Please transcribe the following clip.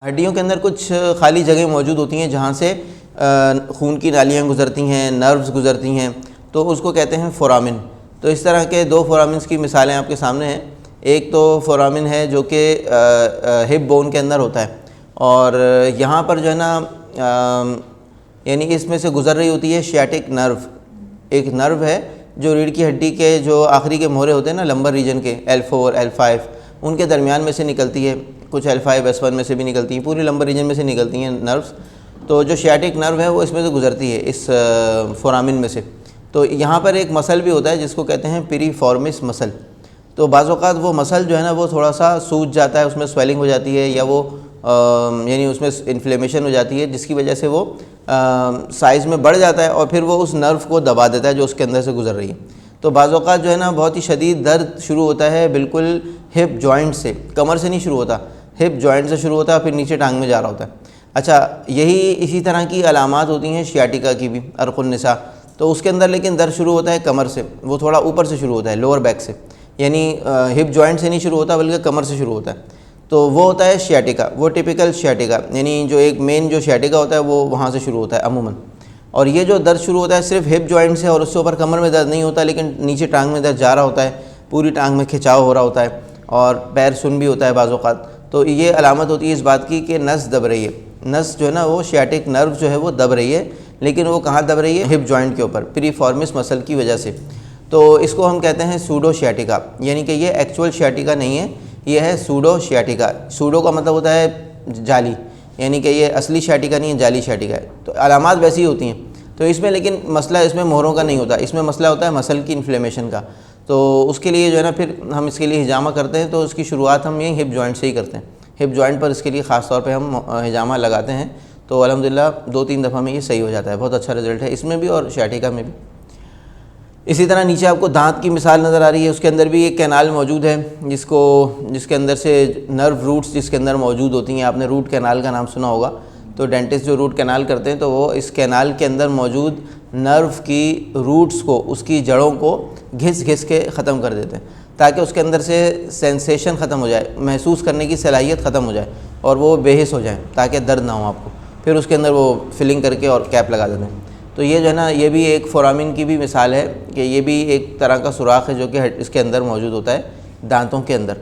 हड्डियों के अंदर कुछ खाली जगह मौजूद होती हैं जहाँ से खून की नालियाँ गुज़रती हैं, नर्व्स गुज़रती हैं, तो उसको कहते हैं फोरामिन। तो इस तरह के दो फोरामिन्स की मिसालें आपके सामने हैं। एक तो फोरामिन है जो कि हिप बोन के अंदर होता है, और यहाँ पर जो है ना यानी इसमें से गुज़र रही होती है शियाटिक नर्व। एक नर्व है जो रीढ़ की हड्डी के जो आखिरी के मोहरे होते हैं ना लंबर रीजन के, L4 L5, उनके दरमियान में से निकलती है, कुछ L5 S1 में से भी निकलती हैं, पूरी लंबर रीजन में से निकलती हैं नर्व्स। तो जो शियाटिक नर्व है वो इसमें से गुज़रती है, इस फोरामिन में से। तो यहाँ पर एक मसल भी होता है जिसको कहते हैं पिरीफॉर्मिस मसल। तो बाज़ औक़ात वो मसल जो है ना वो थोड़ा सा सूज जाता है, उसमें स्वेलिंग हो जाती है, या वो यानी उसमें इन्फ्लेमेशन हो जाती है, जिसकी वजह से वो साइज़ में बढ़ जाता है और फिर वो उस नर्व को दबा देता है जो उसके अंदर से गुज़र रही है। तो बाज़ औक़ात जो है ना बहुत ही शदीद दर्द शुरू होता है बिल्कुल हिप जॉइंट से, कमर से नहीं शुरू होता, हिप जॉइंट से शुरू होता है, फिर नीचे टांग में जा रहा होता है। अच्छा, यही इसी तरह की अलामात होती हैं शियाटिका की भी, अर्क़ुन निसा। तो उसके अंदर लेकिन दर्द शुरू होता है कमर से, वो थोड़ा ऊपर से शुरू होता है, लोअर बैक से, यानी हिप जॉइंट से नहीं शुरू होता बल्कि कमर से शुरू होता है। तो वो होता है शियाटिका, वो टिपिकल शियाटिका, यानी जो एक मेन जो शियाटिका होता है वो वहाँ से शुरू होता है अमूमन। और ये जो दर्द शुरू होता है सिर्फ हिप जॉइंट से, और उससे ऊपर कमर में दर्द नहीं होता, लेकिन नीचे टांग में दर्द जा रहा होता है, पूरी टांग में खिंचाव हो रहा होता है, और पैर सुन भी होता है बाज़ औक़ात। तो ये अलामत होती है इस बात की कि नस दब रही है, नस जो है ना वो शियाटिक नर्व जो है वो दब रही है, लेकिन वो कहाँ दब रही है? हिप जॉइंट के ऊपर, पिरीफॉर्मिस मसल की वजह से। तो इसको हम कहते हैं सूडो शियाटिका, यानी कि ये एक्चुअल शियाटिका नहीं है, ये है सूडो शियाटिका। सूडो का मतलब होता है जाली, यानी कि ये असली शियाटिका नहीं है, जाली शियाटिका है। तो अलामात वैसी होती हैं। तो इसमें लेकिन मसला इसमें मोहरों का नहीं होता, इसमें मसला होता है मसल की इन्फ्लेमेशन का। तो उसके लिए जो है ना फिर हम इसके लिए हिजामा करते हैं, तो उसकी शुरुआत हम यही हिप जॉइंट से ही करते हैं। हिप जॉइंट पर इसके लिए ख़ास तौर पे हम हिजामा लगाते हैं। तो अल्हम्दुलिल्लाह 2-3 दफ़ा में ये सही हो जाता है, बहुत अच्छा रिज़ल्ट है इसमें भी और शियाटिका में भी। इसी तरह नीचे आपको दांत की मिसाल नज़र आ रही है, उसके अंदर भी एक कैनाल मौजूद है जिसके अंदर से नर्व रूट्स जिसके अंदर मौजूद होती हैं। आपने रूट कैनाल का नाम सुना होगा। तो डेंटिस्ट जो रूट कैनाल करते हैं तो वो इस कैनाल के अंदर मौजूद नर्व की रूट्स को, उसकी जड़ों को घिस घिस के ख़त्म कर देते हैं, ताकि उसके अंदर से सेंसेशन ख़त्म हो जाए, महसूस करने की सलाहियत ख़त्म हो जाए और वो बेहिस हो जाए, ताकि दर्द ना हो आपको। फिर उसके अंदर वो फिलिंग करके और कैप लगा देते हैं। तो ये जो है ना ये भी एक फोरामिन की भी मिसाल है कि ये भी एक तरह का सुराख है जो कि इसके अंदर मौजूद होता है दांतों के अंदर।